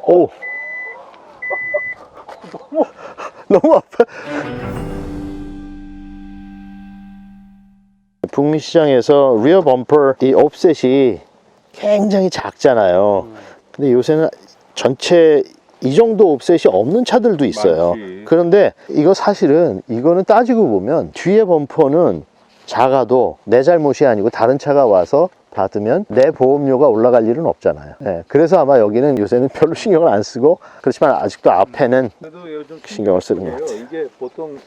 오. 너무 아파. 북미 시장에서 리어 범퍼 이 옵셋이 굉장히 작잖아요. 근데 요새는 전체 이 정도 옵셋이 없는 차들도 있어요. 많지. 그런데 이거 사실은 이거는 따지고 보면 뒤에 범퍼는 작아도 내 잘못이 아니고 다른 차가 와서 받으면 내 보험료가 올라갈 일은 없잖아요. 네, 그래서 아마 여기는 요새는 별로 신경을 안 쓰고, 그렇지만 아직도 앞에는 그래도 요즘 신경을 쓰는 것 같아요. 이게 보통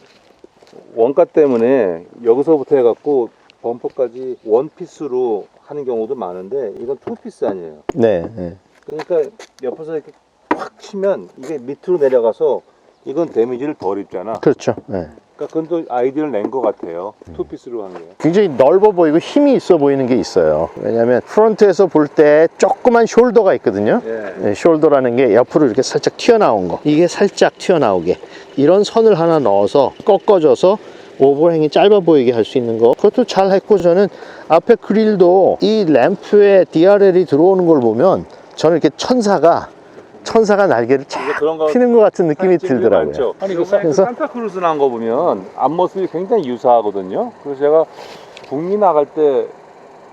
원가 때문에 여기서부터 해갖고 범퍼까지 원피스로 하는 경우도 많은데 이건 투피스 아니에요. 네, 네. 그러니까 옆에서 이렇게 확 치면 이게 밑으로 내려가서 이건 데미지를 덜 입잖아. 그렇죠. 네. 그러니까 그건 또 아이디어를 낸 것 같아요. 투피스로 한 게. 굉장히 넓어 보이고 힘이 있어 보이는 게 있어요. 왜냐하면 프론트에서 볼 때 조그만 숄더가 있거든요. 예. 네, 숄더라는 게 옆으로 이렇게 살짝 튀어나온 거, 이게 살짝 튀어나오게 이런 선을 하나 넣어서 꺾어줘서 오버행이 짧아 보이게 할 수 있는 거, 그것도 잘 했고, 저는 앞에 그릴도 이 램프에 DRL이 들어오는 걸 보면 저는 이렇게 천사가 날개를 쫙 그런 거 피는 것 같은 느낌이 들더라고요. 많죠. 아니 그 그래서 산타크루즈 난 거 보면 앞모습이 굉장히 유사하거든요. 그래서 제가 북미 나갈 때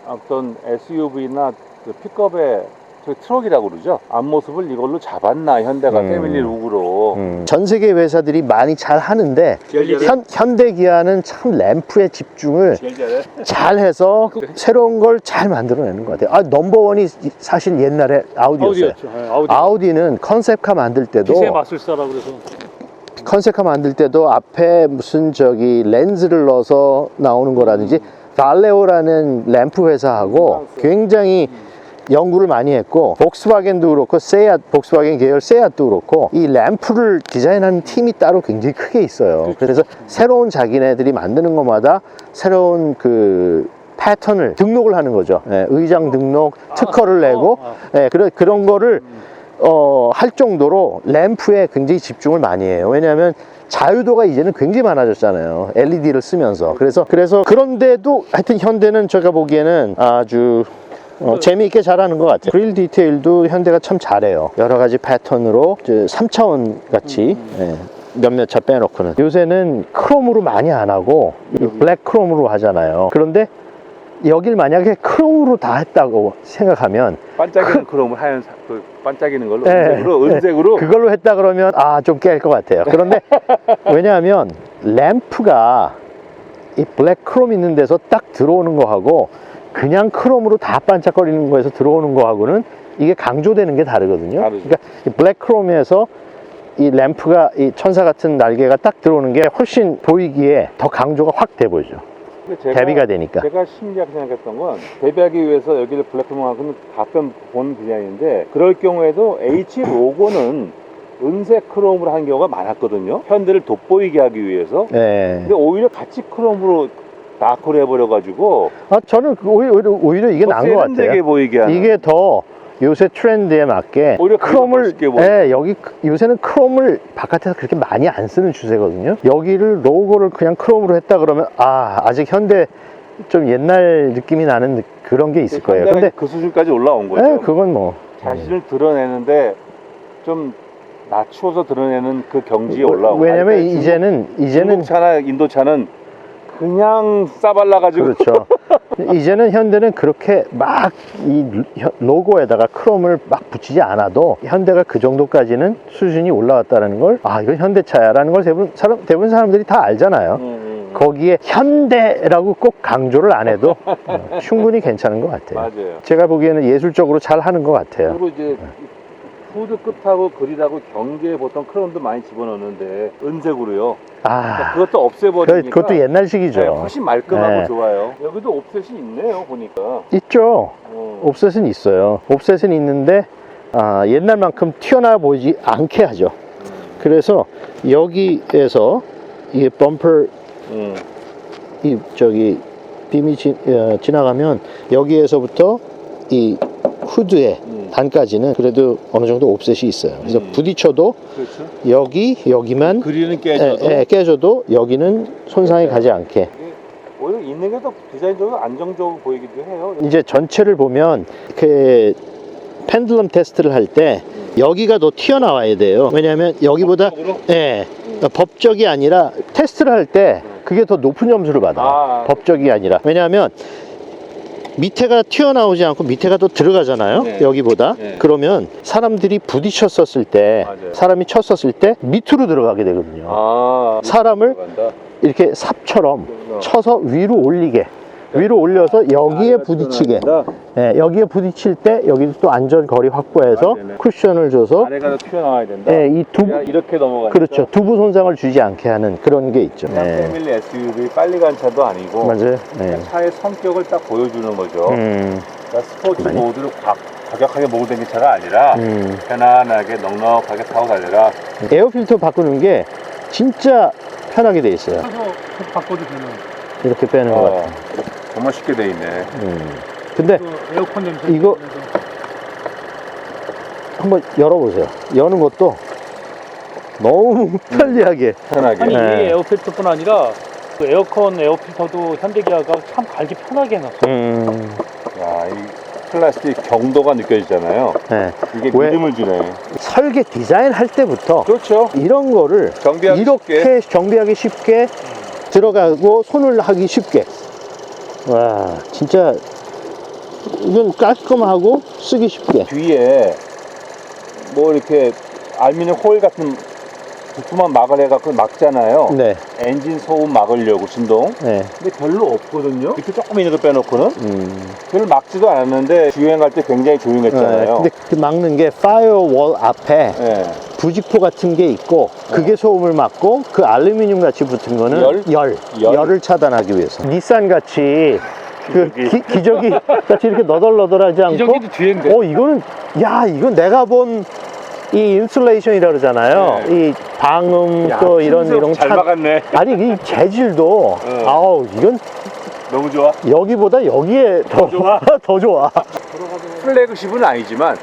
어떤 SUV나 그 픽업에 저 트럭이라고 그러죠. 앞모습을 이걸로 잡았나 현대가 패밀리 룩으로. 전 세계 회사들이 많이 잘 하는데 현대 기아는 참 램프에 집중을 제일 잘해. 잘 해서 새로운 걸 잘 만들어내는 것 같아요. 넘버원이 사실 옛날에 아우디였어요. 아우디는 컨셉카 만들 때도 기세 마술사라 그래서 컨셉카 만들 때도 앞에 무슨 저기 렌즈를 넣어서 나오는 거라든지 발레오라는 램프 회사하고 굉장히 연구를 많이 했고, 복스바겐도 그렇고 복스바겐 계열 세앗도 그렇고 이 램프를 디자인하는 팀이 따로 굉장히 크게 있어요. 그래서 새로운 자기네들이 만드는 것마다 새로운 그 패턴을 등록을 하는 거죠. 예, 의장 등록, 특허를 내고 예, 그런 거를 할 정도로 램프에 굉장히 집중을 많이 해요. 왜냐하면 자유도가 이제는 굉장히 많아졌잖아요. LED를 쓰면서. 그래서 그런데도 하여튼 현대는 제가 보기에는 아주 재미있게 잘하는 것 같아요. 그릴 디테일도 현대가 참 잘해요. 여러 가지 패턴으로 3차원 같이 예, 몇몇 차 빼놓고는. 요새는 크롬으로 많이 안 하고 이 블랙 크롬으로 하잖아요. 그런데 여길 만약에 크롬으로 다 했다고 생각하면, 반짝이는 크롬을 하얀 그 반짝이는 걸로 네, 은색으로 그걸로 했다 그러면 좀 깰 것 같아요. 그런데 왜냐하면 램프가 이 블랙 크롬 있는 데서 딱 들어오는 거하고 그냥 크롬으로 다 반짝거리는 거에서 들어오는 거하고는 이게 강조되는 게 다르거든요. 다르죠. 그러니까 이 블랙 크롬에서 이 램프가 이 천사 같은 날개가 딱 들어오는 게 훨씬 보이기에 더 강조가 확 돼 보이죠. 대비가 되니까. 제가 신기하게 생각했던 건 대비하기 위해서 여기를 블랙크롬하고는 가끔 보는 디자인인데, 그럴 경우에도 H 로고는 은색 크롬으로 한 경우가 많았거든요. 현대를 돋보이게 하기 위해서. 네. 근데 오히려 같이 크롬으로 다크로 해버려가지고 저는 오히려 이게 나은 것 같아요. 세련되게 보이게 하는. 이게 더 요새 트렌드에 맞게 오히려 크롬을, 보이게. 네, 여기 요새는 크롬을 바깥에서 그렇게 많이 안 쓰는 추세거든요. 여기를 로고를 그냥 크롬으로 했다 그러면 아직 현대 좀 옛날 느낌이 나는 그런 게 있을 거예요. 근데 그 수준까지 올라온 거죠. 네, 그건 뭐 자신을 드러내는데 좀 낮추어서 드러내는 그 경지에 올라온. 왜냐면 이제는 중국차나 인도차는 그냥 싸발라가지고. 그렇죠. 이제는 현대는 그렇게 막 이 로고에다가 크롬을 막 붙이지 않아도 현대가 그 정도까지는 수준이 올라왔다는 걸, 이건 현대차야라는 걸 대부분 사람들이 다 알잖아요. 거기에 현대라고 꼭 강조를 안 해도 충분히 괜찮은 것 같아요. 맞아요. 제가 보기에는 예술적으로 잘 하는 것 같아요. 그리고 이제 후드 끝하고 그릴하고 경계에 보통 크롬도 많이 집어넣는데 은색으로요. 그러니까 그것도 없애버리니까 그것도 옛날식이죠. 네, 훨씬 말끔하고 네. 좋아요. 여기도 옵셋이 있네요, 보니까. 있죠. 옵셋은 있어요. 옵셋은 있는데 옛날만큼 튀어나와 보이지 않게 하죠. 그래서 여기에서 이 범퍼 이 저기 빔이 지나가면 여기에서부터 이 후드의 단까지는 그래도 어느 정도 옵셋이 있어요. 그래서 부딪혀도 그렇죠. 여기만 그릴은 깨져도 깨져도 여기는 손상이 가지 않게. 오히려 있는 게 더 디자인적으로 안정적으로 보이기도 해요. 이제 전체를 보면 그 펜들럼 테스트를 할 때 여기가 더 튀어나와야 돼요. 왜냐하면 여기보다 예, 그러니까 법적이 아니라 테스트를 할 때 그게 더 높은 점수를 받아요. 법적이 아니라. 왜냐하면 밑에가 튀어나오지 않고 밑에가 더 들어가잖아요. 네. 여기보다. 네. 그러면 사람들이 부딪혔었을 때, 맞아요. 사람이 쳤었을 때 밑으로 들어가게 되거든요. 사람을 이렇게 삽처럼 쳐서 위로 올리게, 위로 올려서 여기에 부딪히게, 예, 여기에 부딪힐 때 여기도 또 안전거리 확보해서 쿠션을 줘서 아래가 더 튀어나와야 된다. 예, 이 두부, 이렇게 넘어가니까. 그렇죠, 두부 손상을 주지 않게 하는 그런 게 있죠. 그냥 예. 패밀리 SUV 빨리 간 차도 아니고 맞아요. 예. 차의 성격을 딱 보여주는 거죠. 그러니까 스포츠 많이. 모드를 과격하게 몰고 다니는 차가 아니라 편안하게 넉넉하게 타고 다니라. 에어 필터 바꾸는 게 진짜 편하게 돼 있어요. 바꿔도 되는. 이렇게 빼는 것 같아요. 정말 쉽게 돼 있네. 근데 그 에어컨 냄새. 이거 한번 열어보세요. 여는 것도 너무 편리하게. 편하게. 아니 네. 이 에어필터뿐 아니라 그 에어컨 에어필터도 현대기아가 참 갈기 편하게 해놨어. 야, 이 플라스틱 경도가 느껴지잖아요. 네. 이게 왜? 믿음을 주네. 설계 디자인 할 때부터 그렇죠. 이런 거를 정비하기 이렇게 정비하기 쉽게 들어가고 손을 하기 쉽게. 와, 진짜 이건 깔끔하고 쓰기 쉽게. 뒤에 뭐 이렇게 알루미늄 호일 같은 부품만 막을 해갖고 막잖아요. 네, 엔진 소음 막으려고 진동. 네. 근데 별로 없거든요. 이렇게 조금 있는 거 빼놓고는 별로 막지도 않았는데 주행할 때 굉장히 조용했잖아요. 근데 그 막는 게 파이어월 앞에 네. 부직포 같은 게 있고 그게 소음을 막고 그 알루미늄 같이 붙은 거는 열을 차단하기 위해서. 닛산 같이 그 기저귀 같이 이렇게 너덜너덜하지 않고 기저귀도 뒤인데. 이거는 이건 내가 본 이 인슐레이션이라 그러잖아요. 네. 이 방음 또 이런 잘 막았네. 아니 이 재질도 아우 이건 너무 좋아. 여기보다 여기에 더 좋아? 더 좋아. 플래그십은 아니지만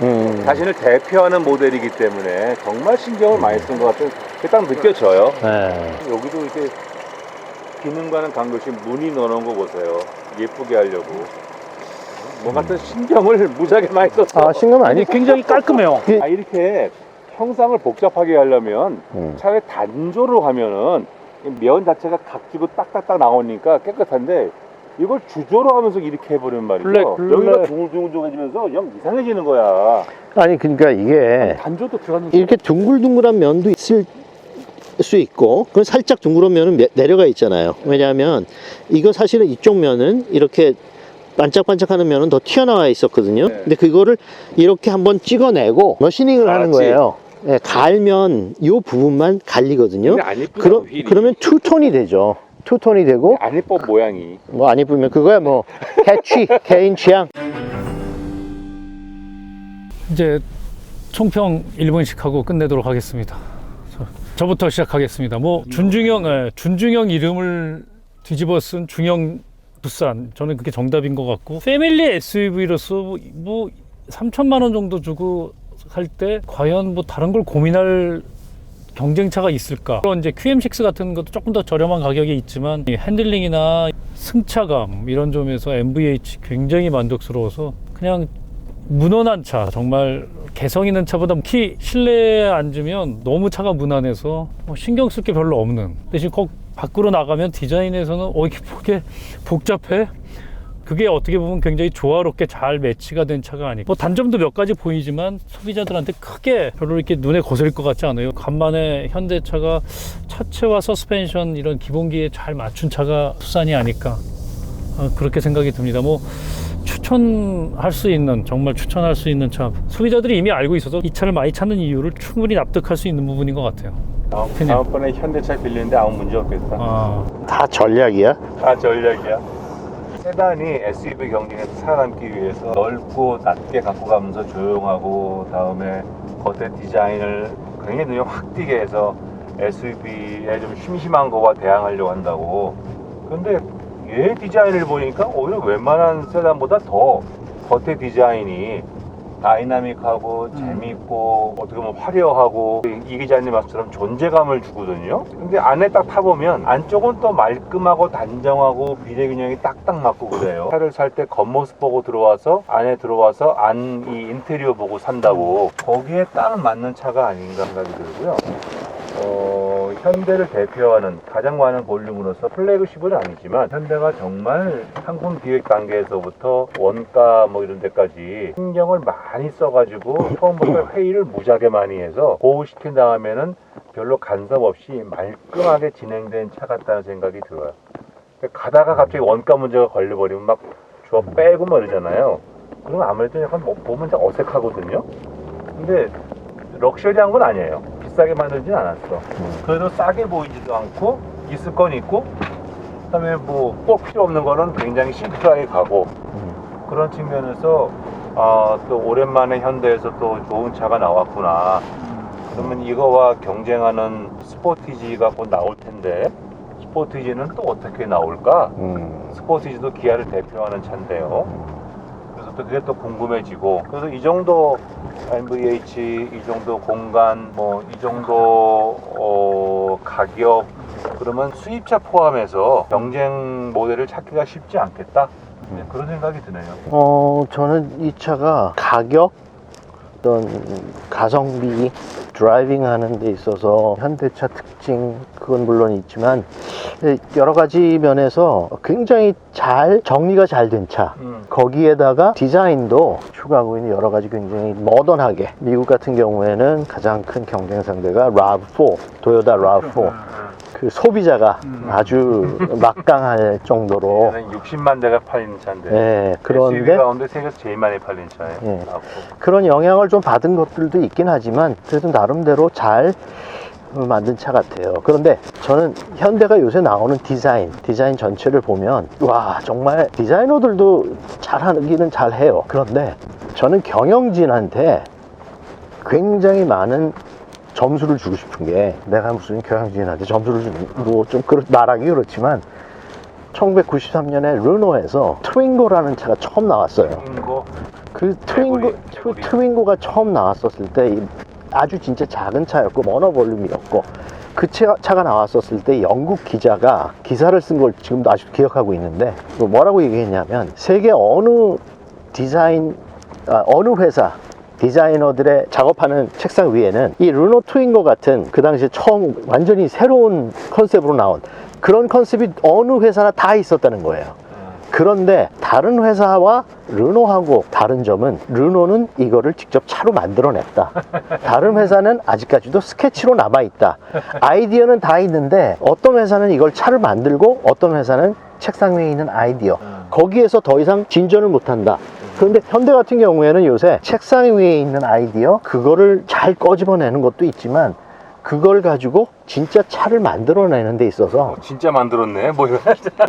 자신을 대표하는 모델이기 때문에 정말 신경을 많이 쓴 것 같은 게 딱 느껴져요. 네. 여기도 이렇게 기능과는 관계없이 무늬 넣어놓은 거 보세요. 예쁘게 하려고. 뭐 같은 신경을 무지하게 많이 썼어. 신경 아니 굉장히 깔끔해요. 이렇게 형상을 복잡하게 하려면 차라리 단조로 하면은 면 자체가 각지고 딱딱딱 나오니까 깨끗한데 이걸 주조로 하면서 이렇게 해버리는 말이죠. 여기가 둥글둥글해지면서 영 이상해지는 거야. 아니 그러니까 이게 단조도 들어가는. 이렇게 둥글둥글한 면도 있을 수 있고 그건 살짝 둥그런 면은 내려가 있잖아요. 왜냐하면 이거 사실은 이쪽 면은 이렇게 반짝반짝하는 면은 더 튀어나와 있었거든요. 네. 근데 그거를 이렇게 한번 찍어내고 머시닝을 하는 갈았지. 거예요. 네, 갈면 이 부분만 갈리거든요. 근데 안 예쁘다, 휠이. 그러면 투톤이 되죠. 투톤이 되고 안 예뻐 모양이. 뭐 안 예쁘면 그거야 뭐 개인 취향. 이제 총평 1분씩 하고 끝내도록 하겠습니다. 저부터 시작하겠습니다. 뭐 준중형 이름을 뒤집어 쓴 중형 부산, 저는 그게 정답인 것 같고, 패밀리 SUV로서 뭐 3천만 원 정도 주고 살 때 과연 뭐 다른 걸 고민할 경쟁차가 있을까? 물론 이제 QM6 같은 것도 조금 더 저렴한 가격에 있지만 이 핸들링이나 승차감 이런 점에서 MVH 굉장히 만족스러워서 그냥 무난한 차, 정말 개성 있는 차보다 특히 실내에 앉으면 너무 차가 무난해서 뭐 신경 쓸 게 별로 없는, 대신 꼭 밖으로 나가면 디자인에서는 이게 복잡해? 그게 어떻게 보면 굉장히 조화롭게 잘 매치가 된 차가 아니고, 뭐 단점도 몇 가지 보이지만 소비자들한테 크게 별로 이렇게 눈에 거슬릴 것 같지 않아요. 간만에 현대차가 차체와 서스펜션 이런 기본기에 잘 맞춘 차가 투싼이 아닐까, 그렇게 생각이 듭니다. 뭐 추천할 수 있는, 정말 추천할 수 있는 차, 소비자들이 이미 알고 있어서 이 차를 많이 찾는 이유를 충분히 납득할 수 있는 부분인 것 같아요. 다음번에 현대차 빌리는데 아무 문제 없겠다. 다 전략이야. 다 전략이야. 세단이 SUV 경쟁에서 살아남기 위해서 넓고 낮게 갖고 가면서 조용하고, 다음에 겉에 디자인을 굉장히 눈에 확 띄게 해서 SUV에 좀 심심한 거와 대항하려고 한다고. 근데 얘 디자인을 보니까 오히려 웬만한 세단보다 더 겉에 디자인이 다이나믹하고 재미있고 어떻게 보면 화려하고 이 기자님 말씀처럼 존재감을 주거든요. 근데 안에 딱 타보면 안쪽은 또 말끔하고 단정하고 비례균형이 딱딱 맞고 그래요. 차를 살 때 겉모습 보고 들어와서 안에 들어와서 안 이 인테리어 보고 산다고 거기에 딱 맞는 차가 아닌가 생각이 들고요. 현대를 대표하는 가장 많은 볼륨으로서 플래그십은 아니지만 현대가 정말 상품 기획 단계에서부터 원가 뭐 이런 데까지 신경을 많이 써가지고 처음부터 회의를 무지하게 많이 해서 보호시킨 다음에는 별로 간섭 없이 말끔하게 진행된 차 같다는 생각이 들어요. 가다가 갑자기 원가 문제가 걸려버리면 막 주어 빼고 뭐 이러잖아요. 그러면 아무래도 약간 보면 좀 어색하거든요. 근데 럭셔리한 건 아니에요. 비싸게 만들진 않았어. 그래도 싸게 보이지도 않고 있을 건 있고 그다음에 뭐 꼭 필요 없는 거는 굉장히 심플하게 가고 그런 측면에서 또 오랜만에 현대에서 또 좋은 차가 나왔구나. 그러면 이거와 경쟁하는 스포티지가 곧 나올 텐데 스포티지는 또 어떻게 나올까? 스포티지도 기아를 대표하는 차인데요. 그래서 또 그게 또 궁금해지고 그래서 이 정도 MVH, 이 정도 공간, 뭐 이 정도 가격 그러면 수입차 포함해서 경쟁 모델을 찾기가 쉽지 않겠다. 네, 그런 생각이 드네요. 저는 이 차가 가격, 어떤 가성비, 드라이빙 하는 데 있어서 현대차 특징 그건 물론 있지만 여러 가지 면에서 굉장히 잘 정리가 잘 된 차. 거기에다가 디자인도 추가하고 있는 여러 가지 굉장히 모던하게 미국 같은 경우에는 가장 큰 경쟁 상대가 RAV4, 도요타 RAV4 그 소비자가 아주 막강할 정도로 60만 대가 팔리는 차인데 네, SUV 그런데 가운데 세계에서 제일 많이 팔린 차예요. 네. 그런 영향을 좀 받은 것들도 있긴 하지만 그래도 나름대로 잘 만든 차 같아요. 그런데 저는 현대가 요새 나오는 디자인 전체를 보면 와 정말 디자이너들도 잘하기는 잘해요. 그런데 저는 경영진한테 굉장히 많은 점수를 주고 싶은 게 내가 무슨 경영진한테 점수를 주는 뭐좀 말하기 그렇지만 1993년에 르노에서 트윙고라는 차가 처음 나왔어요. 그 트윙고가 처음 나왔었을 때 아주 진짜 작은 차였고 모노볼륨이었고 그 차가 나왔었을 때 영국 기자가 기사를 쓴 걸 지금도 아직도 기억하고 있는데 뭐라고 얘기했냐면 세계 어느 회사 디자이너들의 작업하는 책상 위에는 이 르노 트윙고 같은 그 당시에 처음 완전히 새로운 컨셉으로 나온 그런 컨셉이 어느 회사나 다 있었다는 거예요. 그런데 다른 회사와 르노하고 다른 점은 르노는 이거를 직접 차로 만들어냈다. 다른 회사는 아직까지도 스케치로 남아있다. 아이디어는 다 있는데 어떤 회사는 이걸 차를 만들고 어떤 회사는 책상 위에 있는 아이디어 거기에서 더 이상 진전을 못한다. 그런데 현대 같은 경우에는 요새 책상 위에 있는 아이디어 그거를 잘 꺼집어내는 것도 있지만 그걸 가지고 진짜 차를 만들어내는 데 있어서 진짜 만들었네. 뭐 이거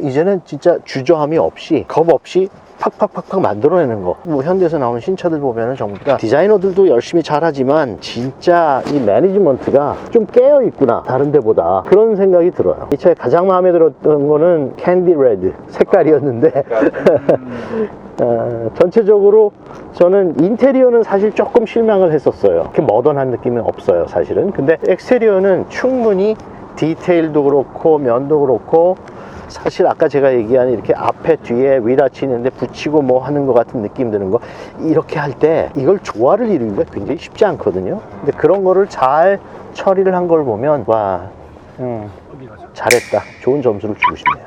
이제는 진짜 주저함이 없이 겁 없이 팍팍팍팍 만들어내는 거. 뭐 현대에서 나오는 신차들 보면은 전부 다 디자이너들도 열심히 잘하지만 진짜 이 매니지먼트가 좀 깨어 있구나 다른 데보다 그런 생각이 들어요. 이 차에 가장 마음에 들었던 거는 캔디 레드 색깔이었는데 전체적으로 저는 인테리어는 사실 조금 실망을 했었어요. 이렇게 모던한 느낌은 없어요 사실은. 근데 엑스테리어는 충분히 디테일도 그렇고 면도 그렇고 사실 아까 제가 얘기한 이렇게 앞에 뒤에 위닫히는데 붙이고 뭐 하는 것 같은 느낌 드는 거 이렇게 할 때 이걸 조화를 이루기가 굉장히 쉽지 않거든요. 근데 그런 거를 잘 처리를 한 걸 보면 와 잘했다 좋은 점수를 주고 싶네요.